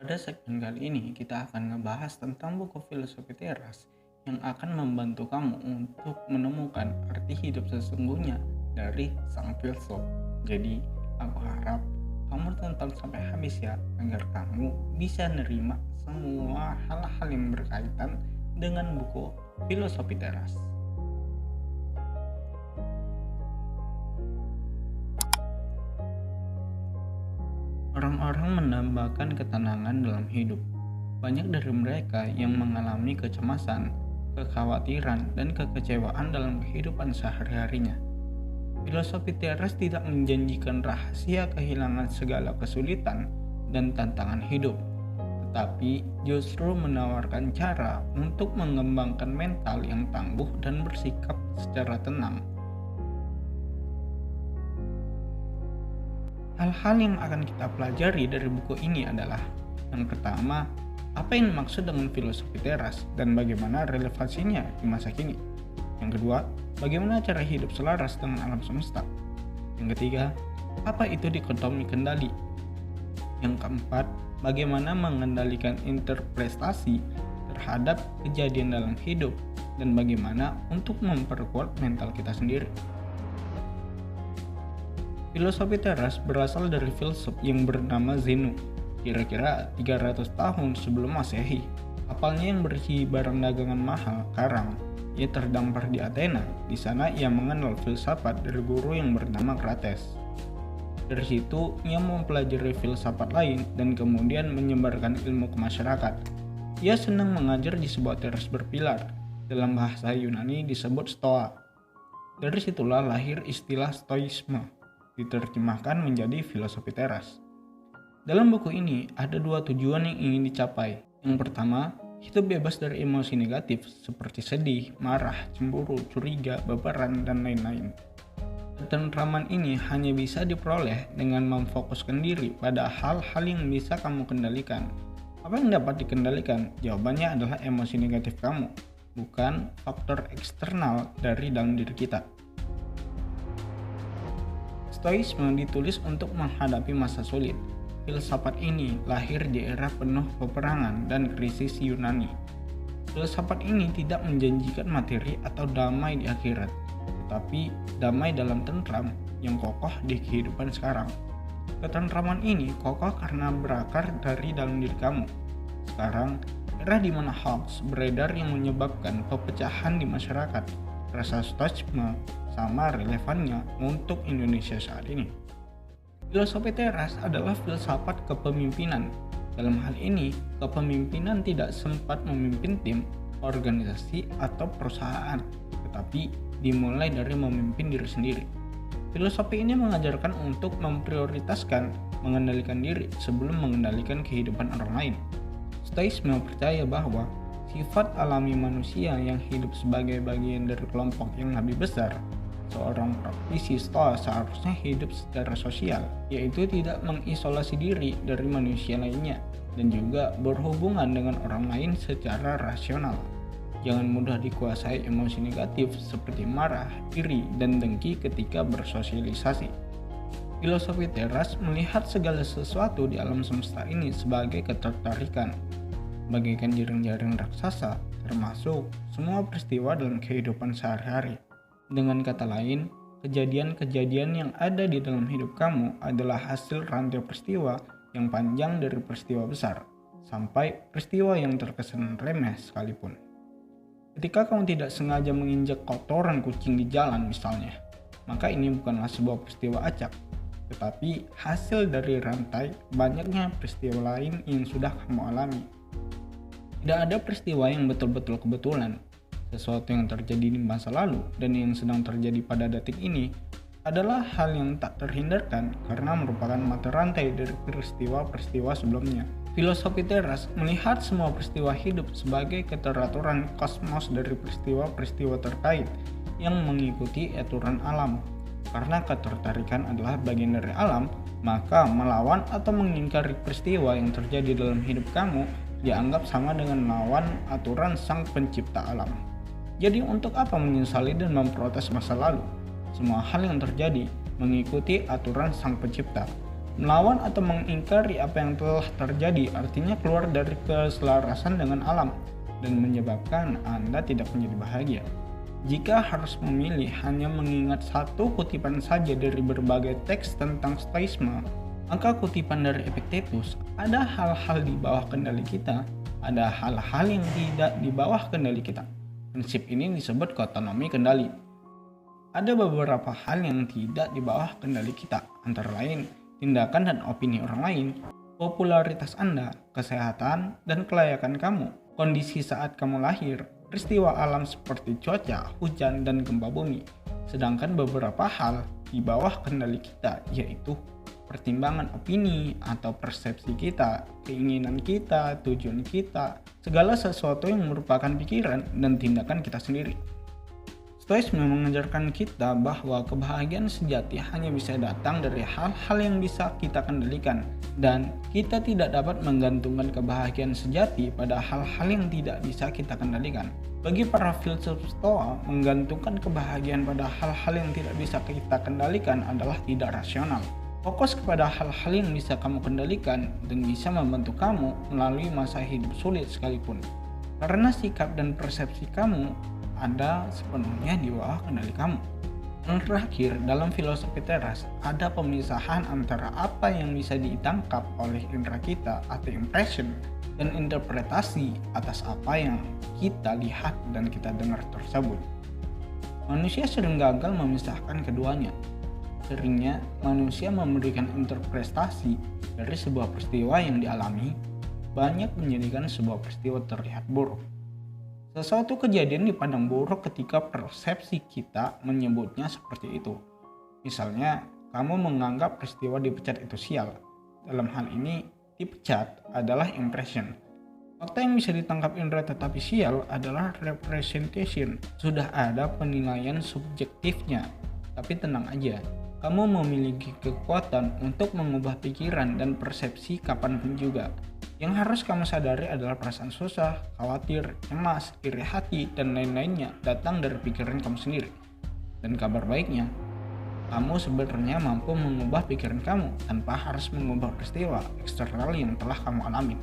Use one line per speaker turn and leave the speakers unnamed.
Pada segmen kali ini kita akan ngebahas tentang buku filosofi teras yang akan membantu kamu untuk menemukan arti hidup sesungguhnya dari sang filsuf. Jadi, aku harap kamu tonton sampai habis ya agar kamu bisa nerima semua hal-hal yang berkaitan dengan buku filosofi teras. Orang-orang mendambakan ketenangan dalam hidup. Banyak dari mereka yang mengalami kecemasan, kekhawatiran, dan kekecewaan dalam kehidupan sehari-harinya. Filosofi teras tidak menjanjikan rahasia kehilangan segala kesulitan dan tantangan hidup, tetapi justru menawarkan cara untuk mengembangkan mental yang tangguh dan bersikap secara tenang. Hal-hal yang akan kita pelajari dari buku ini adalah: yang pertama, apa yang dimaksud dengan filosofi teras dan bagaimana relevansinya di masa kini. Yang kedua, bagaimana cara hidup selaras dengan alam semesta. Yang ketiga, apa itu dikotomi kendali. Yang keempat, bagaimana mengendalikan interpretasi terhadap kejadian dalam hidup dan bagaimana untuk memperkuat mental kita sendiri. Filosofi teras berasal dari filsuf yang bernama Zeno, kira-kira 300 tahun sebelum Masehi. Kapalnya yang berisi barang dagangan mahal, karang, ia terdampar di Athena. Di sana ia mengenal filsafat dari guru yang bernama Krates. Dari situ, ia mempelajari filsafat lain dan kemudian menyebarkan ilmu ke masyarakat. Ia senang mengajar di sebuah teras berpilar. Dalam bahasa Yunani disebut Stoa. Dari situlah lahir istilah Stoisme, diterjemahkan menjadi filosofi teras. Dalam buku ini ada dua tujuan yang ingin dicapai. Yang pertama, hidup bebas dari emosi negatif seperti sedih, marah, cemburu, curiga, baperan, dan lain-lain. Ketentraman ini hanya bisa diperoleh dengan memfokuskan diri pada hal-hal yang bisa kamu kendalikan. Apa yang dapat dikendalikan? Jawabannya adalah emosi negatif kamu, bukan faktor eksternal dari dalam diri kita. Stoisme ditulis untuk menghadapi masa sulit. Filsafat ini lahir di era penuh peperangan dan krisis Yunani. Filsafat ini tidak menjanjikan materi atau damai di akhirat, tetapi damai dalam tentram yang kokoh di kehidupan sekarang. Ketentraman ini kokoh karena berakar dari dalam diri kamu. Sekarang, era di mana hoax beredar yang menyebabkan pepecahan di masyarakat, rasa stoisme sama relevannya untuk Indonesia saat ini. Filosofi teras adalah filsafat kepemimpinan. Dalam hal ini, kepemimpinan tidak sempat memimpin tim, organisasi, atau perusahaan, tetapi dimulai dari memimpin diri sendiri. Filosofi ini mengajarkan untuk memprioritaskan mengendalikan diri sebelum mengendalikan kehidupan orang lain. Stoisme percaya bahwa sifat alami manusia yang hidup sebagai bagian dari kelompok yang lebih besar. Seorang praktisi Stoa seharusnya hidup secara sosial, yaitu tidak mengisolasi diri dari manusia lainnya dan juga berhubungan dengan orang lain secara rasional. Jangan mudah dikuasai emosi negatif seperti marah, iri, dan dengki ketika bersosialisasi. Filosofi teras melihat segala sesuatu di alam semesta ini sebagai ketertarikan, bagaikan jaring-jaring raksasa, termasuk semua peristiwa dalam kehidupan sehari-hari. Dengan kata lain, kejadian-kejadian yang ada di dalam hidup kamu adalah hasil rantai peristiwa yang panjang dari peristiwa besar sampai peristiwa yang terkesan remeh sekalipun. Ketika kamu tidak sengaja menginjak kotoran kucing di jalan misalnya, maka ini bukanlah sebuah peristiwa acak, tetapi hasil dari rantai banyaknya peristiwa lain yang sudah kamu alami. Tidak ada peristiwa yang betul-betul kebetulan. Sesuatu yang terjadi di masa lalu dan yang sedang terjadi pada detik ini adalah hal yang tak terhindarkan karena merupakan mata rantai dari peristiwa-peristiwa sebelumnya. Filosofi teras melihat semua peristiwa hidup sebagai keteraturan kosmos dari peristiwa-peristiwa terkait yang mengikuti aturan alam. Karena ketertarikan adalah bagian dari alam, maka melawan atau mengingkari peristiwa yang terjadi dalam hidup kamu dianggap sama dengan melawan aturan sang pencipta alam. Jadi untuk apa menyesali dan memprotes masa lalu? Semua hal yang terjadi mengikuti aturan sang pencipta. Melawan atau mengingkari apa yang telah terjadi artinya keluar dari keselarasan dengan alam dan menyebabkan Anda tidak menjadi bahagia. Jika harus memilih hanya mengingat satu kutipan saja dari berbagai teks tentang stoisme, maka kutipan dari Epictetus, ada hal-hal di bawah kendali kita, ada hal-hal yang tidak di bawah kendali kita. Prinsip ini disebut otonomi kendali. Ada beberapa hal yang tidak di bawah kendali kita, antara lain tindakan dan opini orang lain, popularitas Anda, kesehatan, dan kelayakan kamu, kondisi saat kamu lahir, peristiwa alam seperti cuaca, hujan, dan gempa bumi. Sedangkan beberapa hal di bawah kendali kita, yaitu pertimbangan opini atau persepsi kita, keinginan kita, tujuan kita, segala sesuatu yang merupakan pikiran dan tindakan kita sendiri. Stoisme mengajarkan kita bahwa kebahagiaan sejati hanya bisa datang dari hal-hal yang bisa kita kendalikan, dan kita tidak dapat menggantungkan kebahagiaan sejati pada hal-hal yang tidak bisa kita kendalikan. Bagi para filsuf Stoa, menggantungkan kebahagiaan pada hal-hal yang tidak bisa kita kendalikan adalah tidak rasional. Fokus kepada hal-hal yang bisa kamu kendalikan dan bisa membantu kamu melalui masa hidup sulit sekalipun. Karena sikap dan persepsi kamu ada sepenuhnya di bawah kendali kamu. Yang terakhir, dalam filosofi teras, ada pemisahan antara apa yang bisa ditangkap oleh indera kita atau impression dan interpretasi atas apa yang kita lihat dan kita dengar tersebut. Manusia sering gagal memisahkan keduanya. Seringnya, manusia memberikan interpretasi dari sebuah peristiwa yang dialami, banyak menjadikan sebuah peristiwa terlihat buruk. Sesuatu kejadian dipandang buruk ketika persepsi kita menyebutnya seperti itu. Misalnya, kamu menganggap peristiwa dipecat itu sial. Dalam hal ini, dipecat adalah impression. Fakta yang bisa ditangkap indera tetapi sial adalah representation. Sudah ada penilaian subjektifnya. Tapi tenang aja, kamu memiliki kekuatan untuk mengubah pikiran dan persepsi kapanpun juga. Yang harus kamu sadari adalah perasaan susah, khawatir, cemas, iri hati, dan lain-lainnya datang dari pikiran kamu sendiri. Dan kabar baiknya, kamu sebenarnya mampu mengubah pikiran kamu tanpa harus mengubah peristiwa eksternal yang telah kamu alami.